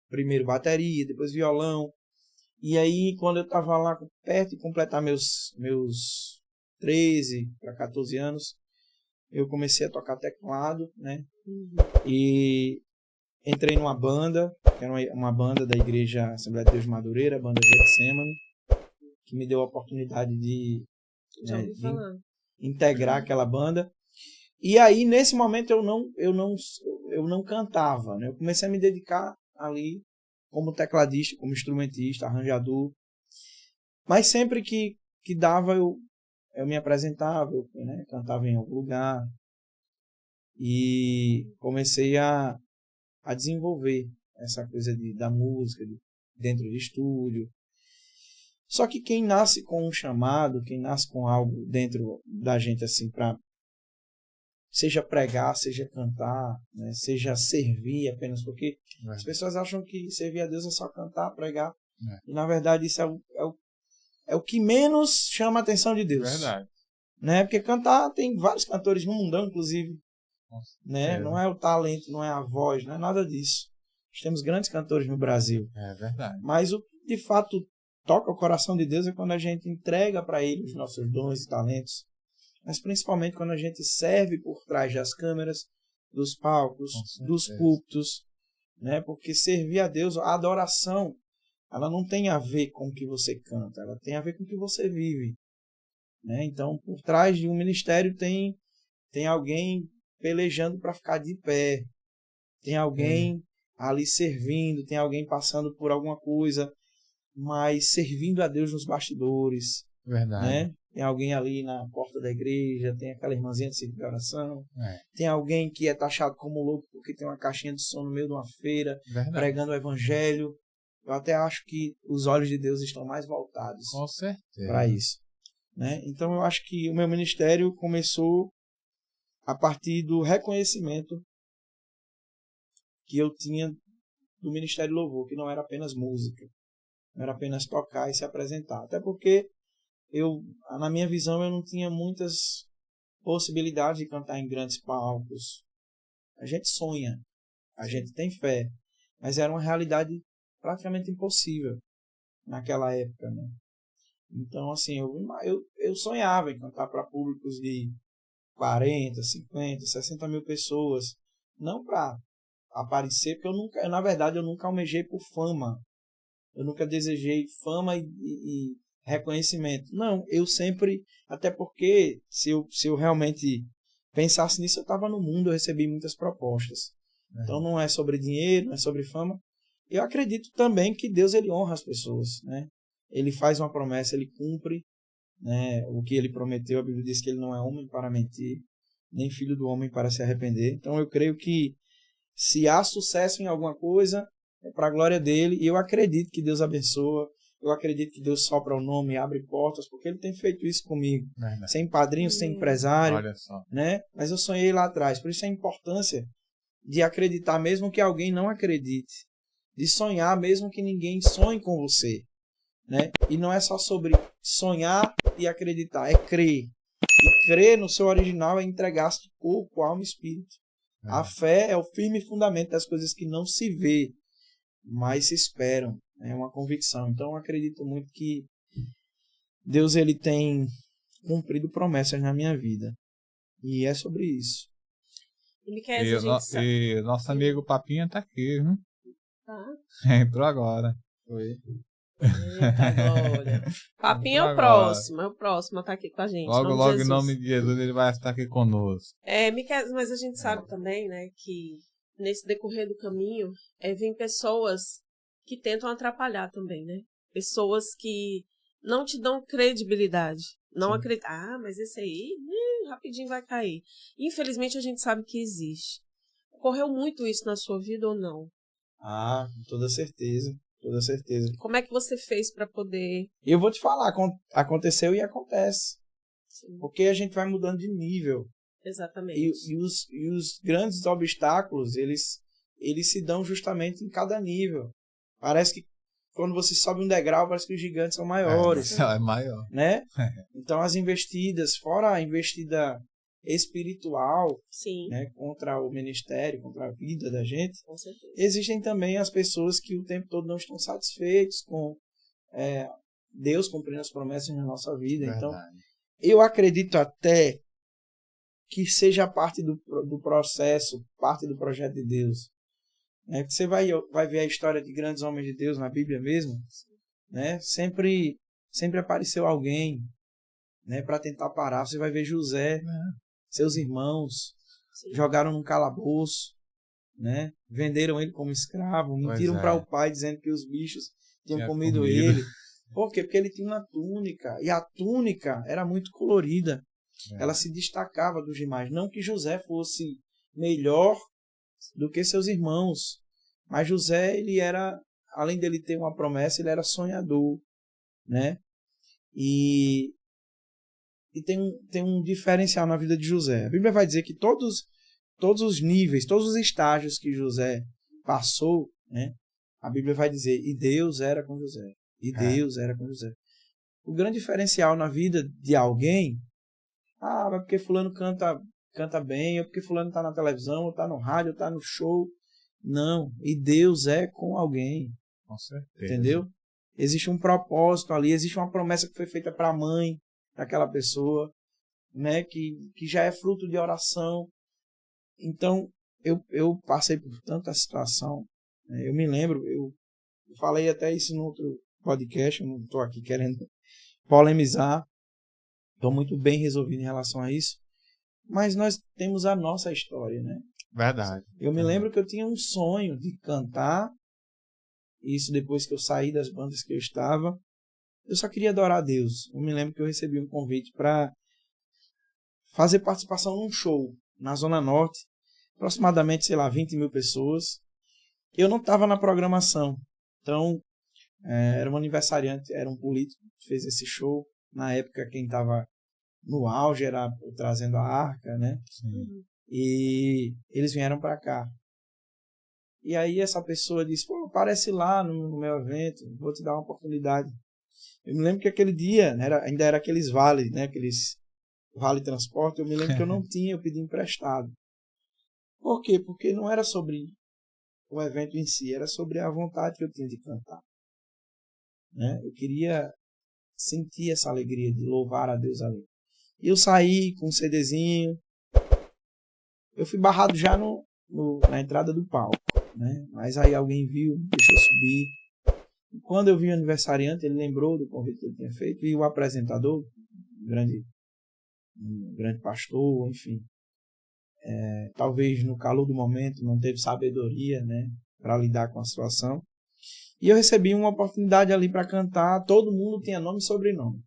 primeiro bateria, depois violão. E aí, quando eu estava lá perto de completar meus 13 para 14 anos, eu comecei a tocar teclado, né? E entrei numa banda, que era uma banda da Igreja Assembleia de Deus de Madureira, a banda Getsemane, que me deu a oportunidade de integrar aquela banda. E aí, nesse momento, eu não cantava, né? Eu comecei a me dedicar ali como tecladista, como instrumentista, arranjador. Mas sempre que dava, eu me apresentava, eu, né, cantava em algum lugar. E comecei a desenvolver essa coisa da música dentro de estúdio. Só que quem nasce com um chamado, quem nasce com algo dentro da gente, assim, para seja pregar, seja cantar, né, seja servir apenas, porque as pessoas acham que servir a Deus é só cantar, pregar. E na verdade isso é o que menos chama a atenção de Deus. Verdade. Né? Porque cantar, tem vários cantores no mundão, inclusive. Né? Não é o talento, não é a voz, não é nada disso. Nós temos grandes cantores no Brasil. É verdade. Mas o que de fato toca o coração de Deus é quando a gente entrega para Ele os nossos dons e talentos. Mas principalmente quando a gente serve por trás das câmeras, dos palcos, dos púlpitos. Né? Porque servir a Deus, a adoração, ela não tem a ver com o que você canta, ela tem a ver com o que você vive. Né? Então, por trás de um ministério tem alguém pelejando para ficar de pé, tem alguém ali servindo, tem alguém passando por alguma coisa, mas servindo a Deus nos bastidores. Verdade. Né? Tem alguém ali na porta da igreja, tem aquela irmãzinha de serviço de oração, tem alguém que é taxado como louco porque tem uma caixinha de som no meio de uma feira, pregando o evangelho. Eu até acho que os olhos de Deus estão mais voltados para isso. Né? Então eu acho que o meu ministério começou a partir do reconhecimento que eu tinha do Ministério Louvor, que não era apenas música, não era apenas tocar e se apresentar. Até porque na minha visão, eu não tinha muitas possibilidades de cantar em grandes palcos. A gente sonha, a gente tem fé, mas era uma realidade praticamente impossível naquela época, né? Então, assim, eu sonhava em cantar para públicos de 40, 50, 60 mil pessoas. Não para aparecer, porque na verdade, eu nunca almejei por fama. Eu nunca desejei fama e reconhecimento. Não, eu sempre... Até porque, se eu realmente pensasse nisso, eu estava no mundo, eu recebi muitas propostas. Então, não é sobre dinheiro, não é sobre fama. Eu acredito também que Deus, ele honra as pessoas, né? Ele faz uma promessa, ele cumpre, né, o que ele prometeu. A Bíblia diz que ele não é homem para mentir, nem filho do homem para se arrepender. Então eu creio que se há sucesso em alguma coisa, é para a glória dele, e eu acredito que Deus abençoa, eu acredito que Deus sopra o nome, abre portas, porque ele tem feito isso comigo. Sem padrinho, sem empresário, olha só. Né? Mas eu sonhei lá atrás. Por isso a importância de acreditar mesmo que alguém não acredite, de sonhar mesmo que ninguém sonhe com você. Né? E não é só sobre sonhar e acreditar, é crer. E crer no seu original é entregar-se de corpo, alma e espírito. A fé é o firme fundamento das coisas que não se vê, mas se esperam. É uma convicção. Então eu acredito muito que Deus, ele tem cumprido promessas na minha vida. E é sobre isso. E nosso amigo Papinha está aqui, viu? Entrou agora. Foi. Eita, Papinho é o próximo a estar aqui com a gente. Logo, em nome de Jesus, ele vai estar aqui conosco. Miquel, mas a gente sabe também, né, que nesse decorrer do caminho, vem pessoas que tentam atrapalhar também, né? Pessoas que não te dão credibilidade. Não acreditam, mas esse aí, rapidinho vai cair. Infelizmente, a gente sabe que existe. Ocorreu muito isso na sua vida ou não? Com toda certeza. Toda certeza. Como é que você fez para poder... Eu vou te falar, aconteceu e acontece. Sim. Porque a gente vai mudando de nível. Exatamente. E os grandes obstáculos, eles se dão justamente em cada nível. Parece que quando você sobe um degrau, parece que os gigantes são maiores. É maior. Né? Então as investidas, fora a investida espiritual, Sim. Né, contra o ministério, contra a vida da gente, com certeza. Existem também as pessoas que o tempo todo não estão satisfeitos com Deus cumprindo as promessas na nossa vida. Verdade. Então, eu acredito até que seja parte do processo, parte do projeto de Deus. Né? Que você vai ver a história de grandes homens de Deus na Bíblia mesmo. Né? Sempre apareceu alguém, né, para tentar parar. Você vai ver José, seus irmãos, jogaram num calabouço, né? Venderam ele como escravo, mentiram para o pai dizendo que os bichos tinham comido ele. Por quê? Porque ele tinha uma túnica, e a túnica era muito colorida. Ela se destacava dos demais. Não que José fosse melhor do que seus irmãos, mas José, ele era, além dele ter uma promessa, ele era sonhador, né? E tem um diferencial na vida de José. A Bíblia vai dizer que todos os níveis, todos os estágios que José passou, né? A Bíblia vai dizer, e Deus era com José. E Deus era com José. O grande diferencial na vida de alguém, mas porque fulano canta bem, ou porque fulano está na televisão, ou está no rádio, ou está no show. Não, e Deus é com alguém. Com certeza. Entendeu? Existe um propósito ali, existe uma promessa que foi feita para a mãe daquela pessoa, né, que já é fruto de oração. Então, eu passei por tanta situação. Né, eu me lembro, eu falei até isso no outro podcast, eu não estou aqui querendo polemizar, estou muito bem resolvido em relação a isso, mas nós temos a nossa história, né? Verdade. Eu me lembro que eu tinha um sonho de cantar, isso depois que eu saí das bandas que eu estava, eu só queria adorar a Deus. Eu me lembro que eu recebi um convite para fazer participação num show na Zona Norte, aproximadamente, 20 mil pessoas. Eu não estava na programação, então era um aniversariante, era um político que fez esse show. Na época, quem estava no auge era Trazendo a Arca, né? Sim. E eles vieram para cá. E aí essa pessoa disse, aparece lá no meu evento, vou te dar uma oportunidade. Eu me lembro que aquele dia, né, ainda era aqueles vales, né, aqueles vale transporte, eu me lembro que eu não tinha, eu pedi emprestado. Por quê? Porque não era sobre o evento em si, era sobre a vontade que eu tinha de cantar. Né? Eu queria sentir essa alegria de louvar a Deus ali. E eu saí com um CDzinho, eu fui barrado já na entrada do palco, né? Mas aí alguém viu, deixou subir. E quando eu vi o aniversariante, ele lembrou do convite que ele tinha feito, e o apresentador, um grande pastor, enfim, talvez no calor do momento não teve sabedoria, né, para lidar com a situação. E eu recebi uma oportunidade ali para cantar, todo mundo tinha nome e sobrenome.